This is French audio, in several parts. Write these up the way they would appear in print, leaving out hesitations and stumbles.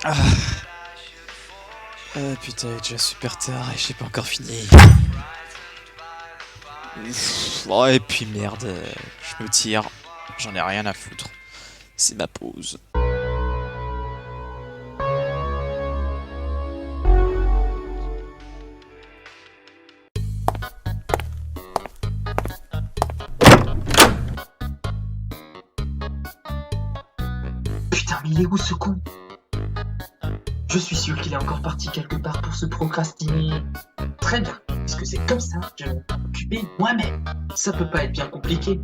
Ah, putain, il est déjà super tard et j'ai pas encore fini. Oh, et puis merde, je me tire. J'en ai rien à foutre. C'est ma pause. Putain, mais il est où ce con? Je suis sûr qu'il est encore parti quelque part pour se procrastiner. Très bien, puisque c'est comme ça que je vais m'occuper moi-même. Ça peut pas être bien compliqué.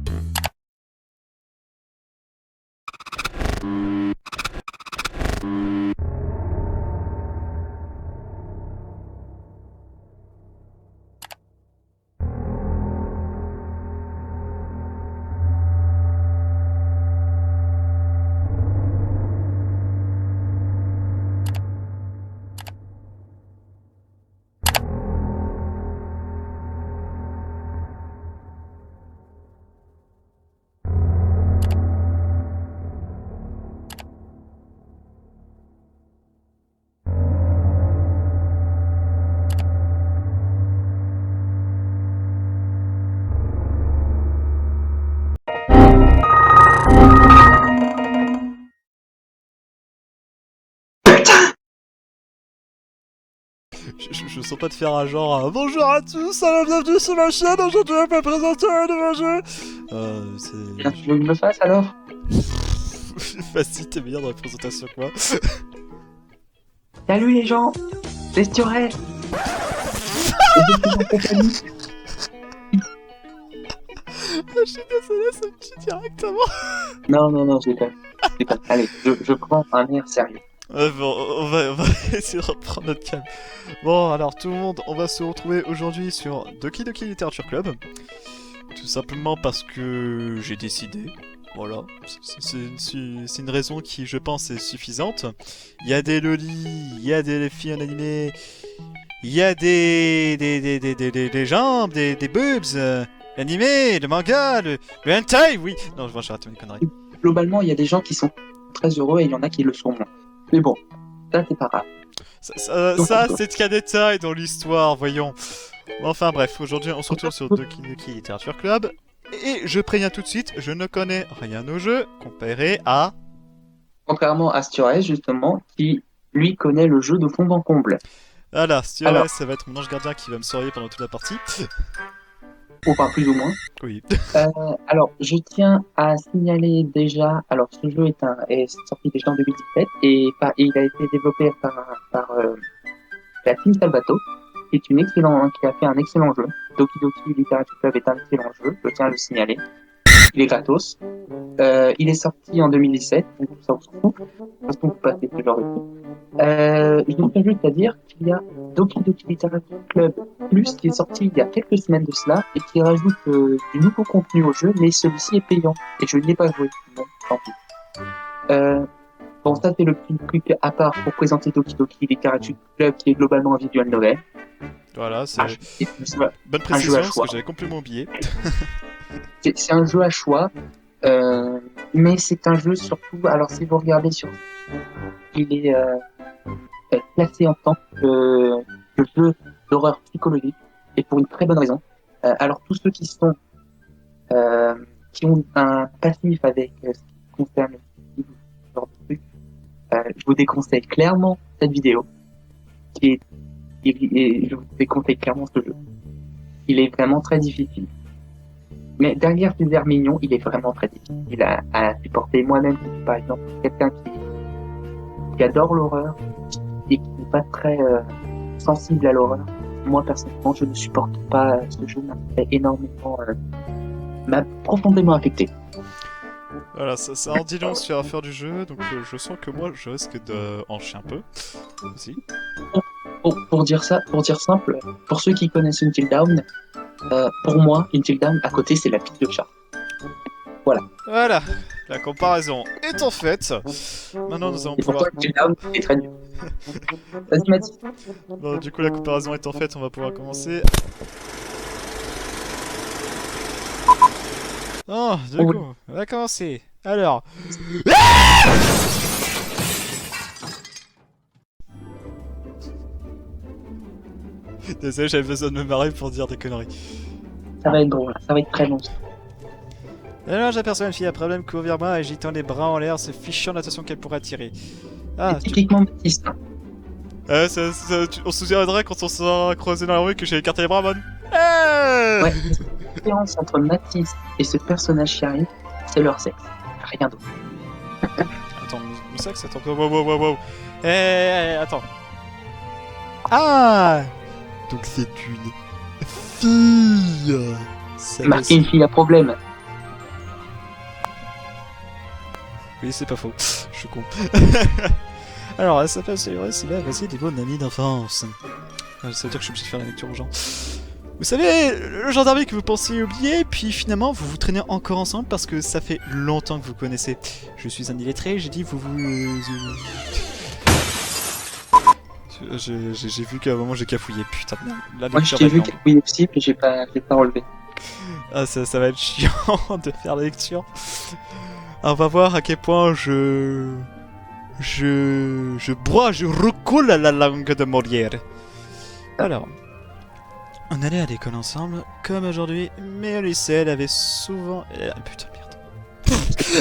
Je sens pas de faire un genre bonjour à tous, alors bienvenue sur ma chaîne, aujourd'hui on va présenter un nouveau jeu. C'est... Tu veux que je le fasse alors? Vas-y, t'es meilleur dans la présentation que moi. Salut les gens, c'est Sturel. Je suis désolé, ça me tue directement. Non, j'ai pas. Allez, je prends un air sérieux. Bon, on va essayer de reprendre notre calme. Bon, alors tout le monde, on va se retrouver aujourd'hui sur Doki Doki Literature Club. Tout simplement parce que j'ai décidé. Voilà, c'est une raison qui, je pense, est suffisante. Il y a des lolis, il y a des filles en animé, il y a des jambes, des boobs, l'animé, le manga, le hentai, oui. Non, je vois, j'ai raté une connerie. Globalement, il y a des gens qui sont très heureux et il y en a qui le sont moins. Mais bon, ça c'est pas grave. Ça c'est qu'un détail dans l'histoire, voyons. Enfin bref, aujourd'hui on se retrouve sur Doki Doki Literature Club. Et je préviens tout de suite, je ne connais rien au jeu comparé à... Contrairement à Sturel, justement, qui lui connaît le jeu de fond en comble. Voilà, Alors, ça va être mon ange gardien qui va me surveiller pendant toute la partie. enfin plus ou moins. Oui. Alors, je tiens à signaler déjà, alors ce jeu est sorti déjà en 2017 et il a été développé par la Team Salvato, qui a fait un excellent jeu. Doki Doki Literature Club est un excellent jeu, je tiens à le signaler. Il est gratos. Il est sorti en 2017, donc ça on s'en fout, parce qu'on peut passer ce genre de truc. Je tiens juste à dire qu'il y a Doki Doki Literature Club Plus qui est sorti il y a quelques semaines de cela et qui rajoute du nouveau contenu au jeu, mais celui-ci est payant et je n'y ai pas joué. Bon, tant pis. Bon, ça c'est le petit truc à part pour présenter Doki Doki Literature Club qui est globalement un visual novel. Voilà, c'est... Bonne un jeu précision, à parce choix. que j'avais complètement oublié. C'est un jeu à choix, mais c'est un jeu surtout. Alors, si vous regardez sur, il est classé en tant que jeu d'horreur psychologique, et pour une très bonne raison. Alors, tous ceux qui ont un passif avec ce qui concerne ce genre de truc, je vous déconseille clairement cette vidéo, et je vous déconseille clairement ce jeu. Il est vraiment très difficile. Mais derrière ces airs mignons, il est vraiment très difficile à supporter. Moi-même, je suis par exemple quelqu'un qui adore l'horreur et qui n'est pas très sensible à l'horreur. Moi, personnellement, je ne supporte pas ce jeu. M'a profondément affecté. Voilà, ça en dit long sur l'affaire du jeu, donc je sens que moi je risque de hancher un peu. Aussi. Pour dire simple, pour ceux qui connaissent Until Dawn, pour moi, Until Dawn, à côté, c'est la pile de chat. Voilà. Voilà, la comparaison étant faite, maintenant nous allons Et pouvoir... pourtant, Until Dawn est très nul. Vas-y, Mathieu. Bon, du coup, la comparaison étant faite, on va pouvoir commencer. Oh, du coup, on va commencer. Alors... Désolé, j'avais besoin de me marrer pour dire des conneries. Ça va être drôle, ça va être très long. Alors j'aperçois une fille à problème courir vers moi, agitant les bras en l'air, se fichant de l'attention qu'elle pourrait attirer. Ah, C'est typiquement Mathis. on se souviendra quand on sera croisé dans la rue que j'ai écarté les bras, man. Hey Ouais, la différence entre Mathis et ce personnage qui arrive, c'est leur sexe. Rien d'autre. Attends, mon sexe, attends, wow. Attends. Ah donc c'est une fille. Marquer une fille à problème. Oui, c'est pas faux. Je suis con. Alors, elle s'appelle Célia, voici des mots d'amis d'enfance. Ça veut dire que je suis obligé de faire la lecture aux gens. Vous savez, le genre d'ami que vous pensiez oublier, puis finalement vous vous traînez encore ensemble parce que ça fait longtemps que vous connaissez. Je suis un illettré, j'ai dit J'ai vu qu'à un moment j'ai cafouillé, putain de merde. La Moi je lecture t'ai va vu être qu'il y aussi, mais j'ai pas relevé. Ah, ça va être chiant de faire la lecture. On va voir à quel point je recoule la langue de Molière. Alors, on allait à l'école ensemble, comme aujourd'hui, mais au lycée, elle avait souvent... putain, merde.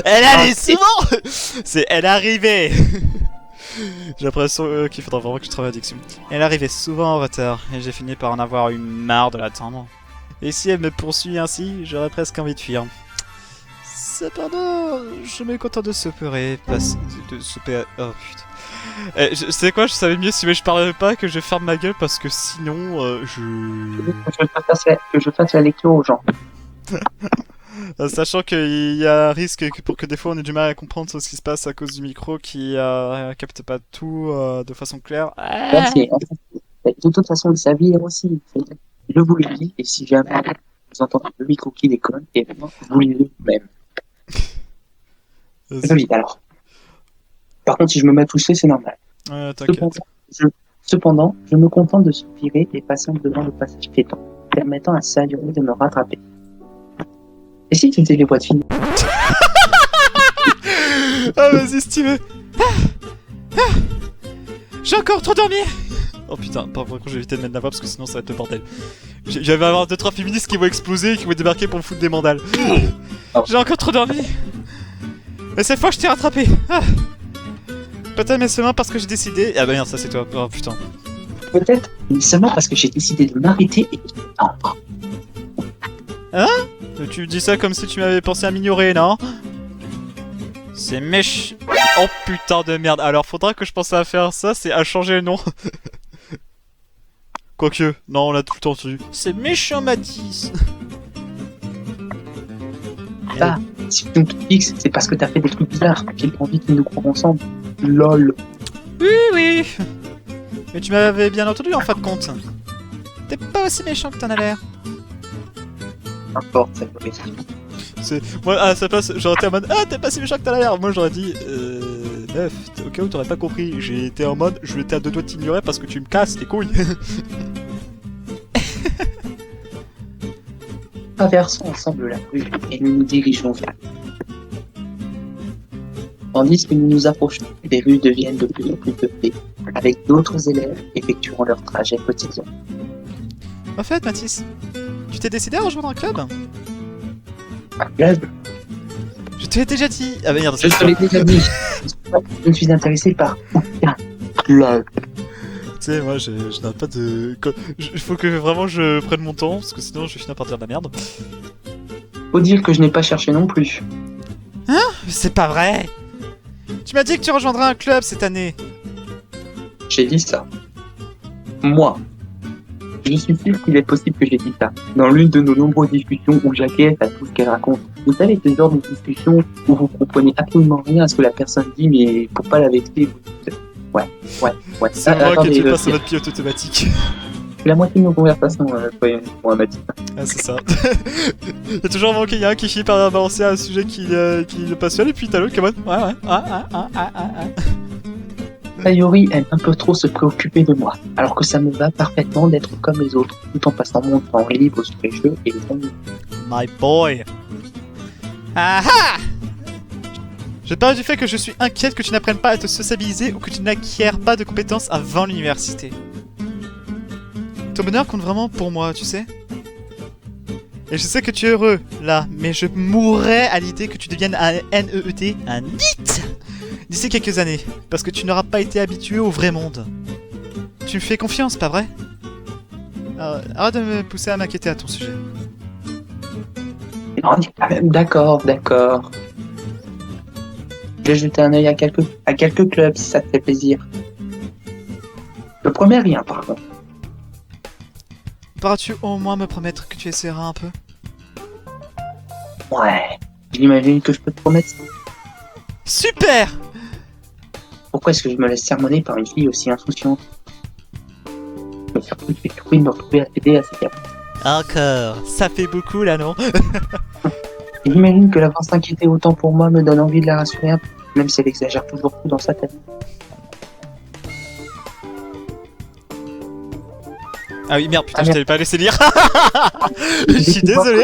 Elle allait souvent. Elle arrivait. J'ai l'impression qu'il faudra vraiment que je travaille addiction. Elle arrivait souvent en retard, et j'ai fini par en avoir eu marre de l'attendre. Et si elle me poursuit ainsi, j'aurais presque envie de fuir. Cependant, je me contente de souper. Oh putain. Tu sais quoi, je savais mieux si je parlais pas que je ferme ma gueule parce que sinon Que je fasse la lecture aux gens. Sachant qu'il y a un risque pour que des fois on ait du mal à comprendre ce qui se passe à cause du micro qui capte pas tout de façon claire. Merci. De toute façon, il s'habille aussi. Je vous le dis, et si jamais vous entendez le micro qui déconne, et vous le même. Oui, alors. Par contre, si je me mets à toucher, c'est normal. T'inquiète. Cependant, je me contente de soupirer et passer devant le passage piéton, permettant à Sayuri de me rattraper. Et si tu faisais les voies de film? Ah, vas-y, Steve. J'ai encore trop dormi. Oh putain, par contre, j'ai évité de mettre la voix parce que sinon ça va être le bordel. J'avais avoir 2-3 féministes qui vont exploser et qui vont débarquer pour me foutre des mandales. J'ai encore trop dormi. Mais cette fois, je t'ai rattrapé. Peut-être mais seulement parce que j'ai décidé... Ah bah merde, ça c'est toi. Oh putain. Peut-être, mais seulement parce que j'ai décidé de m'arrêter et de t'entendre. Hein? Tu dis ça comme si tu m'avais pensé à m'ignorer, non? C'est méch... Oh putain de merde. Alors faudra que je pense à faire ça, c'est à changer le nom. Quoique, non, on l'a tout le temps entendu. C'est méchant Mathis. Ah, si tu me fixes, c'est parce que t'as fait des trucs bizarres. J'ai pas envie de nous croire ensemble. LOL. Oui. Mais tu m'avais bien entendu en fin de compte. T'es pas aussi méchant que t'en as l'air. N'importe, ça peut C'est... Moi, à sa place, j'aurais été en mode « Ah, t'es pas si méchant que t'as l'air !» Moi, j'aurais dit Meuf, au cas où t'aurais pas compris, j'ai été en mode « Je l'étais à 2 doigts de t'ignorer parce que tu me casses les couilles !» Traversons ensemble la rue et nous nous dirigeons vers. Tandis que nous nous approchons, les rues deviennent de plus en plus peuplées, avec d'autres élèves effectuant leur trajet quotidien. En fait, Mathis, tu t'es décidé à rejoindre un club? Un club? Je te l'ai déjà dit. Ah bah merde, Je te l'ai déjà dit. Je ne suis intéressé par aucun club. Tu sais, moi, je n'arrête pas de... Il faut que vraiment je prenne mon temps, parce que sinon je vais finir par dire de la merde. Faut dire que je n'ai pas cherché non plus. Hein? C'est pas vrai! Tu m'as dit que tu rejoindrais un club cette année. J'ai dit ça. Moi. Je suis sûr qu'il est possible que j'ai dit ça. Dans l'une de nos nombreuses discussions où j'acquiesce à tout ce qu'elle raconte. Vous savez, ce genre de discussion où vous comprenez absolument rien à ce que la personne dit, mais pour pas la vexer, vous dites... Ouais. C'est moi que tu passes en mode pilote automatique. La moitié de nos conversations, soyons Mathis. Ah, c'est ça. Il y a toujours un moment qu'il y a un qui finit par balancer un sujet qui le passionne, et puis t'as l'autre qui est en mode ouais. Sayori aime un peu trop se préoccuper de moi, alors que ça me va parfaitement d'être comme les autres, tout en passant mon temps libre sur les jeux et les amis. My boy. Ah ah! Je parle du fait que je suis inquiète que tu n'apprennes pas à te sociabiliser ou que tu n'acquières pas de compétences avant l'université. Ton bonheur compte vraiment pour moi, tu sais. Et je sais que tu es heureux, là, mais je mourrais à l'idée que tu deviennes un NEET, un NEET, d'ici quelques années, parce que tu n'auras pas été habitué au vrai monde. Tu me fais confiance, pas vrai? Arrête de me pousser à m'inquiéter à ton sujet. On est quand même d'accord. Je vais jeter un œil à quelques clubs si ça te fait plaisir. Je promets rien, par contre. Pourras-tu au moins me promettre que tu essaieras un peu? Ouais, j'imagine que je peux te promettre ça. Super! Pourquoi est-ce que je me laisse sermonner par une fille aussi insouciante? Mais surtout, je vais trouver de me retrouver à t'aider à ces cas. Encore, ça fait beaucoup là, non? J'imagine que la voir s'inquiéter autant pour moi me donne envie de la rassurer un peu, même si elle exagère toujours tout dans sa tête. Ah oui, merde, putain, Ah, je t'avais pas laissé lire. Je suis désolé.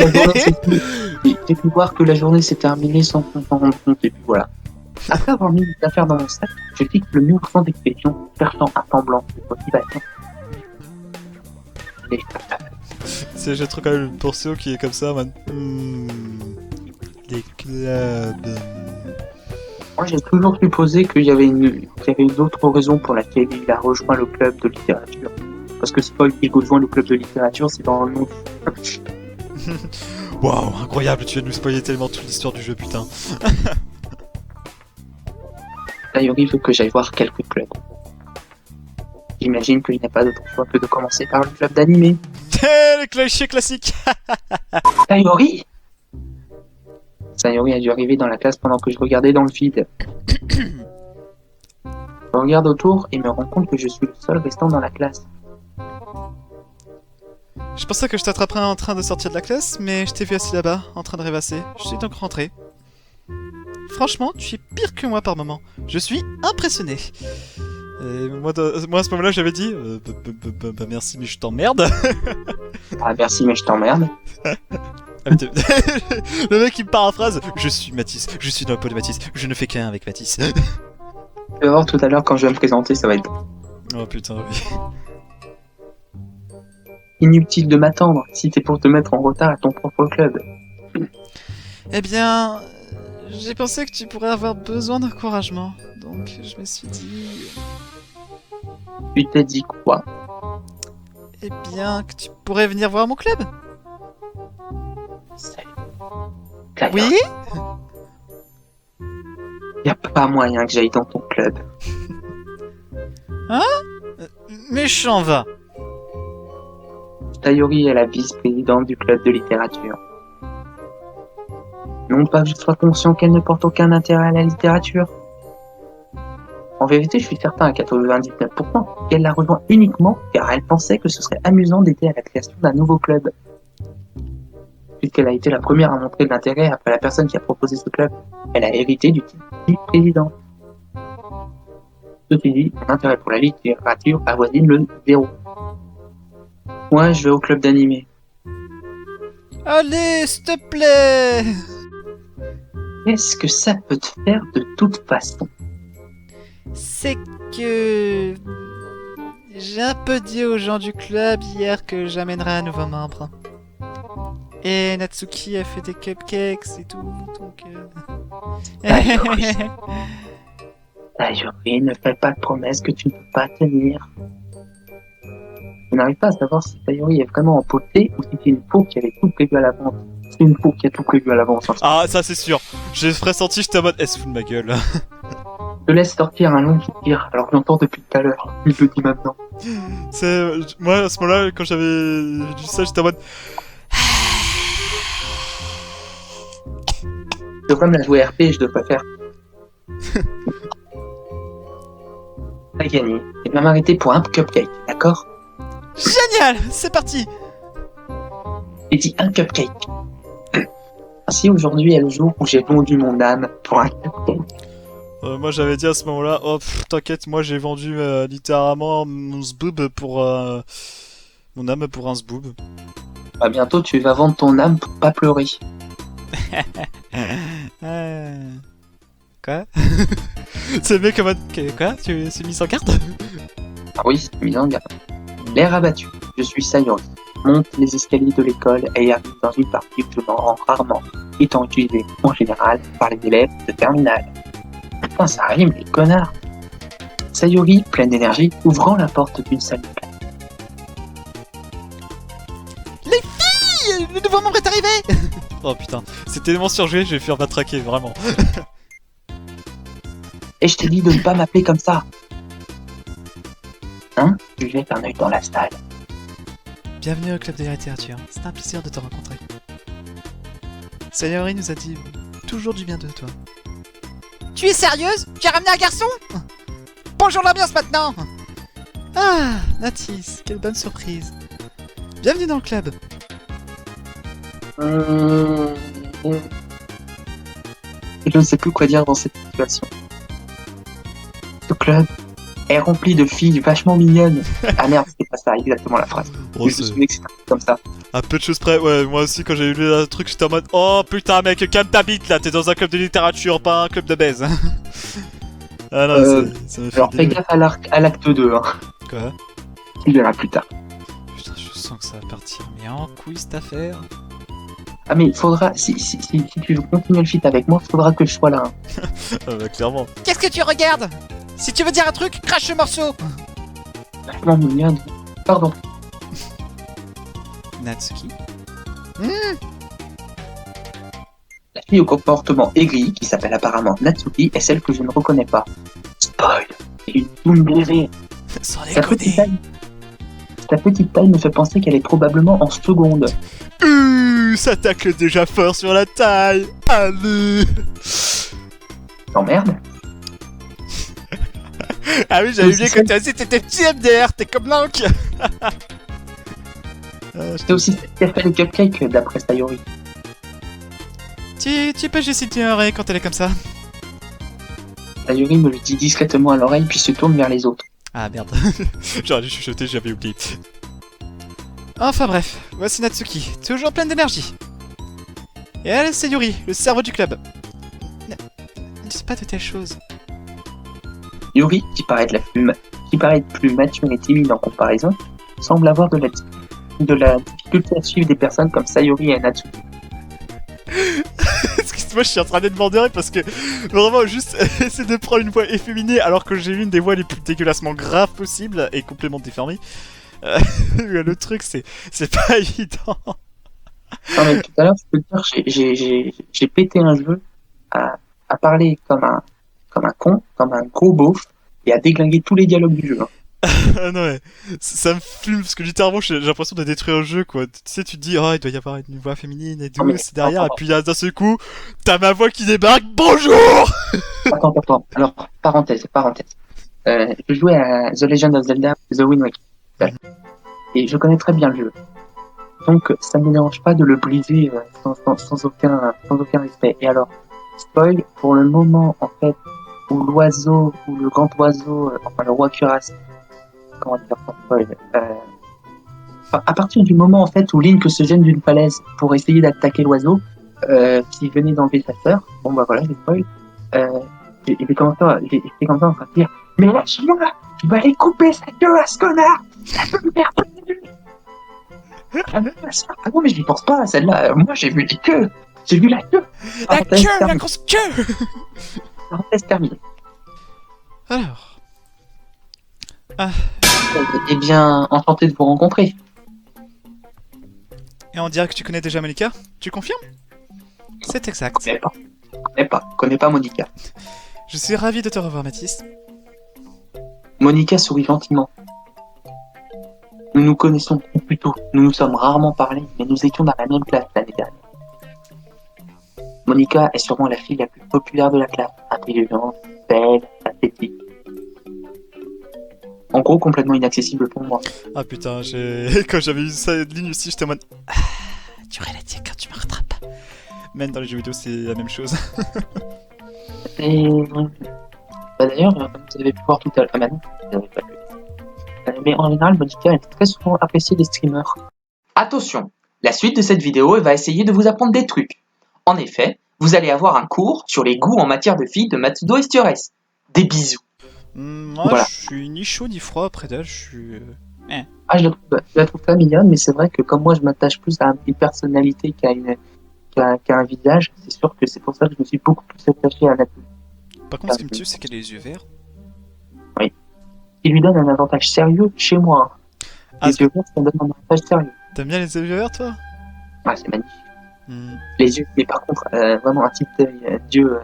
J'ai pu voir que la journée s'est terminée sans qu'on s'en rende compte, et puis voilà. Après avoir mis les affaires dans mon sac, je fixe le mur sans expression, cherchant un semblant de motivation. Et C'est, je trouve quand même une portion qui est comme ça, man. Les clubs. moi, j'ai toujours supposé qu'il y avait une autre raison pour laquelle il a rejoint le club de littérature. Parce que spoil, il rejoint le club de littérature, c'est dans le nom. Waouh, incroyable, tu viens de nous spoiler tellement toute l'histoire du jeu, putain. D'ailleurs, il veut que j'aille voir quelques clubs. J'imagine qu'il n'y a pas d'autre choix que de commencer par le club d'animé. Le cliché classique. Sayori Sayori a dû arriver dans la classe pendant que je regardais dans le feed. Je regarde autour et me rends compte que je suis le seul restant dans la classe. Je pensais que je t'attraperais en train de sortir de la classe, mais je t'ai vu assis là-bas, en train de rêvasser. Je suis donc rentré. Franchement, tu es pire que moi par moment. Je suis impressionné. Et moi, à ce moment-là, j'avais dit bah, merci, mais je t'emmerde. Ah merci mais je t'emmerde. Le mec il me paraphrase. Je suis Mathis, je suis dans le pot de Mathis, je ne fais qu'un avec Mathis. Tu vas voir tout à l'heure quand je vais me présenter, ça va être Oh putain, oui. inutile de m'attendre si t'es pour te mettre en retard à ton propre club. Eh bien, j'ai pensé que tu pourrais avoir besoin d'encouragement, donc je me suis dit... Tu t'es dit quoi? Eh bien, que tu pourrais venir voir mon club. Oui? Y a pas moyen que j'aille dans ton club. Méchant va. Sayori est la vice-présidente du club de littérature. Non pas que je sois conscient qu'elle ne porte aucun intérêt à la littérature. En vérité, je suis certain à 99% qu'elle la rejoint uniquement car elle pensait que ce serait amusant d'aider à la création d'un nouveau club. Puisqu'elle a été la première à montrer de l'intérêt après la personne qui a proposé ce club, elle a hérité du titre de vice-présidente. Ceci dit, mon intérêt pour la littérature avoisine le 0. Moi, je vais au club d'animé. Allez, s'il te plaît. Qu'est-ce que ça peut te faire de toute façon? C'est que... J'ai un peu dit aux gens du club hier que j'amènerais un nouveau membre. Et Natsuki a fait des cupcakes et tout, donc... Sayori, ne fais pas de promesses que tu ne peux pas tenir. Je n'arrive pas à savoir si Sayori est vraiment empoté ou si c'est une faux qui avait tout prévu à l'avance. C'est une faux qui a tout prévu à l'avance. Ah, ça c'est sûr. J'ai pressenti, j'étais en mode, elle se fout de ma gueule. Je te laisse sortir un long soupir alors que j'entends depuis tout à l'heure. Il le dit maintenant. C'est... Moi, à ce moment-là, quand j'avais dit ça, j'étais en mode... Je devrais me la jouer RP et je devrais faire. T'as gagné. Et va m'arrêter pour un cupcake, d'accord? Génial. C'est parti. J'ai dit un cupcake. Ainsi, aujourd'hui est le jour où j'ai vendu mon âme pour un cupcake. Moi j'avais dit à ce moment-là, oh t'inquiète, moi j'ai vendu littéralement mon zboob pour... mon âme pour un zboob. Bah, bientôt, tu vas vendre ton âme pour pas pleurer. Quoi? C'est mieux que mode... Quoi? Tu es mis sans carte? Ah oui, c'est mis en garde. L'air abattu. je suis Sayori. Monte les escaliers de l'école et arrive dans une partie où je m'en rends rarement, étant utilisée en général par les élèves de terminale. Putain, ça rime, les connards. Sayori, pleine d'énergie, ouvrant la porte d'une salle de classe. Le nouveau membre est arrivé. Oh putain, c'est tellement surjoué, je vais faire matraquer, vraiment. Et je t'ai dit de ne pas m'appeler comme ça. Hein? Je jette un œil dans la salle. Bienvenue au club de la littérature, c'est un plaisir de te rencontrer. Sayori nous a dit toujours du bien de toi. Tu es sérieuse? Tu as ramené un garçon? Bonjour l'ambiance maintenant. Ah, Natis, quelle bonne surprise. Bienvenue dans le club. Je ne sais plus quoi dire dans cette situation. Ce club est rempli de filles vachement mignonnes. Ah merde, c'était pas ça, exactement la phrase. Oh, Je me souvenais que c'était un truc comme ça. à peu de choses près, ouais, moi aussi quand j'ai lu le truc, j'étais en mode oh putain mec, calme ta bite là, t'es dans un club de littérature, pas un club de baise. Ah non, ça m'a fait Alors fais rigoler. gaffe à l'acte 2, hein. Quoi? Il verra plus tard. Putain, je sens que ça va partir, mais en couille cette affaire. Ah mais il faudra, si tu veux continuer le feat avec moi, il faudra que je sois là. Hein. Ah bah clairement. Qu'est-ce que tu regardes? Si tu veux dire un truc, crache le morceau. Vachement mignonne. Pardon. Natsuki. La fille au comportement aigri, qui s'appelle apparemment Natsuki, est celle que je ne reconnais pas. Spoil. C'est une toune brisée. Sans Sa petite déconner. taille. Sa petite taille me fait penser qu'elle est probablement en seconde. Ça tacle déjà fort sur la taille. Allez. T'emmerdes? Ah oui, j'avais oublié C'est que toi aussi t'étais petit MDR, t'es comme Lank. C'est aussi celle qui a fait les cupcakes d'après Sayori. Tu peux juste citer un ré quand elle est comme ça. Sayori me le dit discrètement à l'oreille puis se tourne vers les autres. Ah merde. J'aurais dû chuchoter, j'avais oublié. Enfin bref, voici Natsuki, toujours pleine d'énergie. Et elle, c'est Yuri, le cerveau du club. Ne dis pas de telles choses. Yuri, qui paraît être plus mature et timide en comparaison, semble avoir de la difficulté à suivre des personnes comme Sayori et Natsuki. Excuse-moi, je suis en train de demander parce que vraiment juste essayer de prendre une voix efféminée alors que j'ai une des voix les plus dégueulassement graves possibles et complètement déformée. Le truc c'est pas évident. Non mais tout à l'heure, je peux te dire, j'ai pété un jeu à parler comme un con, comme un gros beauf, et à déglinguer tous les dialogues du jeu. Hein. Ah non ouais, ça me fume parce que littéralement j'ai l'impression de détruire le jeu quoi. Tu sais, tu te dis oh il doit y avoir une voix féminine et Non, mais douce derrière attends. et puis là d'un seul coup t'as ma voix qui débarque. Bonjour. Attends. Alors, parenthèse. Je jouais à The Legend of Zelda The Wind Waker. Et je connais très bien le jeu. Donc, ça ne me dérange pas de le briser sans aucun respect. Et alors, spoil, pour le moment, en fait, où l'oiseau, ou le grand oiseau, enfin le roi cuirassé, comment dire sans spoil, à partir du moment, en fait, où Link se gêne d'une falaise pour essayer d'attaquer l'oiseau, qui venait d'enlever sa sœur, bon bah voilà, j'ai spoil, j'ai commencé en train de dire, mais lâche-moi, je vais aller couper sa queue à ce connard, ça peut me faire ah non mais j'y pense pas, celle-là, moi j'ai vu les queues, j'ai vu la queue. La queue, la grosse queue. Parenthèse terminée. Alors. Eh bien, enchanté de vous rencontrer. Et on dirait que tu connais déjà Malika. Tu confirmes? C'est exact. Connais pas Monica. Je suis ravi de te revoir Mathis. Monica sourit gentiment. Nous nous connaissons, ou plutôt, nous nous sommes rarement parlé, mais nous étions dans la même classe l'année dernière. Monica est sûrement la fille la plus populaire de la classe, intelligente, belle, athlétique. En gros, complètement inaccessible pour moi. Ah putain, quand j'avais vu cette ligne aussi, j'étais en mode tu aurais la dire quand tu me rattrapes. Même dans les jeux vidéo, c'est la même chose. Et bah d'ailleurs, comme vous avez pu voir tout à l'heure, maintenant, vous n'avez pas vu. Mais en général, Monica est très souvent appréciée des streamers. Attention, la suite de cette vidéo va essayer de vous apprendre des trucs. En effet, vous allez avoir un cours sur les goûts en matière de filles de Matsudo Estures. Des bisous. Moi, Voilà. je suis ni chaud ni froid après d'elle, je suis Ah, je la trouve pas mignonne, mais c'est vrai que comme moi, je m'attache plus à une personnalité qu'à un visage, c'est sûr que c'est pour ça que je me suis beaucoup plus attaché à Natsu. Par contre, ce qui me tue, c'est qu'elle a les yeux verts. Il lui donne un avantage sérieux chez moi, hein. Ah, Les yeux verts, ça donne un avantage sérieux. t'aimes bien les yeux verts, toi? Ah, c'est magnifique. Hmm. Les yeux, mais par contre, vraiment un type d'yeux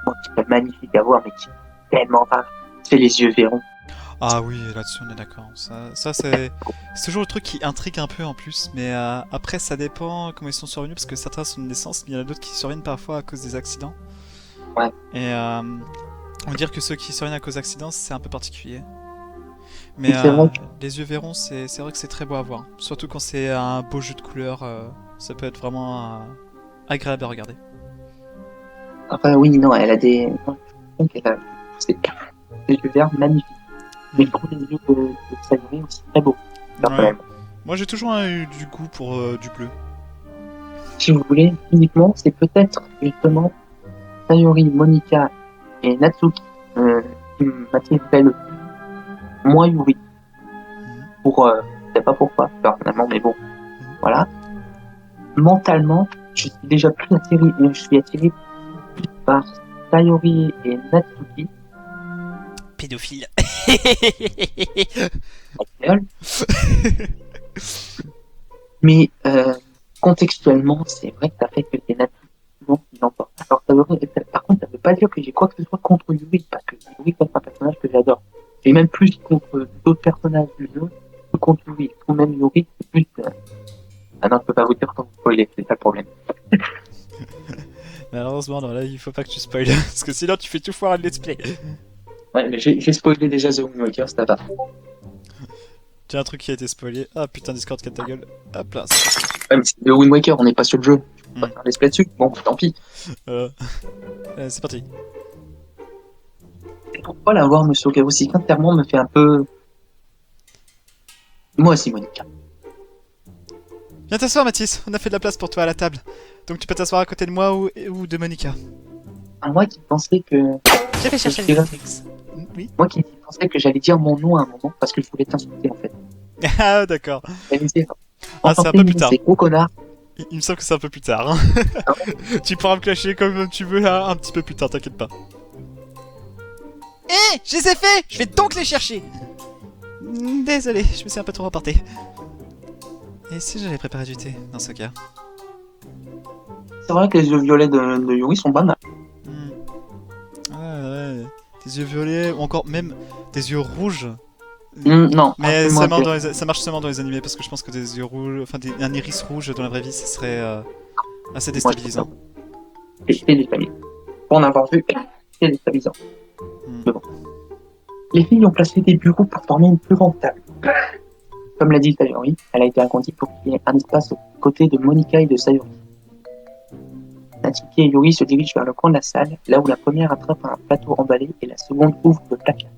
bon, qui est magnifique à voir, mais qui est tellement rare, c'est les yeux verrons. Ah oui, là-dessus on est d'accord. Ça c'est toujours le truc qui intrigue un peu en plus, mais après ça dépend comment ils sont survenus, parce que certains sont de naissance, mais il y en a d'autres qui surviennent parfois à cause des accidents. Ouais. Et on va dire que ceux qui surviennent à cause d'accidents, c'est un peu particulier. Mais Et c'est vrai les yeux verrons, c'est vrai que c'est très beau à voir. Surtout quand c'est un beau jeu de couleurs, ça peut être vraiment agréable à regarder. Enfin, oui, non, elle a des. Non, je trouve qu'elle a des yeux verts magnifiques. Mais je trouve les yeux de Sayori aussi très beaux, personnellement. Moi j'ai toujours eu du goût pour du bleu. Si vous voulez, physiquement, c'est peut-être justement Sayori, Monika et Natsuki qui m'attireraient le plus. Moi, Yuri. Pour. Je sais pas pourquoi, personnellement, mais bon, voilà. Mentalement, je suis déjà plus attiré, je suis attiré plus par Sayori et Natsuki. Pédophile. Mais contextuellement, c'est vrai que ça fait que c'est Natsuki qui l'emporte. Alors, par contre, ça veut pas dire que j'ai quoi que ce soit contre Yuri, parce que Yuri, c'est un personnage que j'adore. J'ai même plus contre d'autres personnages du jeu que contre Yuri. Ou même Yuri, c'est plus. Ah non, je peux pas vous dire quand vous spoilez, c'est ça le problème. Malheureusement, non, là il faut pas que tu spoil, parce que sinon tu fais tout foirer le let's play. Ouais, mais j'ai spoilé déjà The Wind Waker, ça va. Tiens, un truc qui a été spoilé. Ah putain, Discord, casse ta gueule. Hop là. Ouais, mais c'est The Wind Waker, on n'est pas sur le jeu. On va faire un let's play dessus. Bon, tant pis. C'est parti. Pourquoi la voir, Monsieur Garossi, sincèrement, me fait un peu. Moi aussi, Monica. Viens t'asseoir, Mathis, on a fait de la place pour toi à la table. Donc tu peux t'asseoir à côté de moi ou de Monica. Ah, moi qui pensais que. Je vais chercher Je le Netflix. Oui. Moi qui pensais que j'allais dire mon nom à un moment parce que je voulais t'insulter en fait. Ah d'accord. J'allais dire, Ah, c'est un peu plus tard. C'est gros connard. Il me semble que c'est un peu plus tard. Hein. Tu pourras me clasher comme tu veux là, un petit peu plus tard, t'inquiète pas. Hé, je les ai faits. Je vais donc les chercher. Désolé, je me suis un peu trop reporté. Et si j'allais préparer du thé dans ce cas? C'est vrai que les yeux violets de Yuri sont pas mal. Ouais. Des yeux violets ou encore même des yeux rouges. Non. Mais moi, ça marche seulement dans les animés parce que je pense que des yeux rouges, enfin un iris rouge dans la vraie vie, ça serait assez déstabilisant. C'est déstabilisant. Pour en avoir vu, c'est déstabilisant. Mais bon. Les filles ont placé des bureaux pour former une plus grande table. Comme l'a dit Sayori, elle a été agrandie pour qu'il y ait un espace aux côtés de Monika et de Sayori. Natsuki et Yuri se dirigent vers le coin de la salle, là où la première attrape un plateau emballé et la seconde ouvre le placard.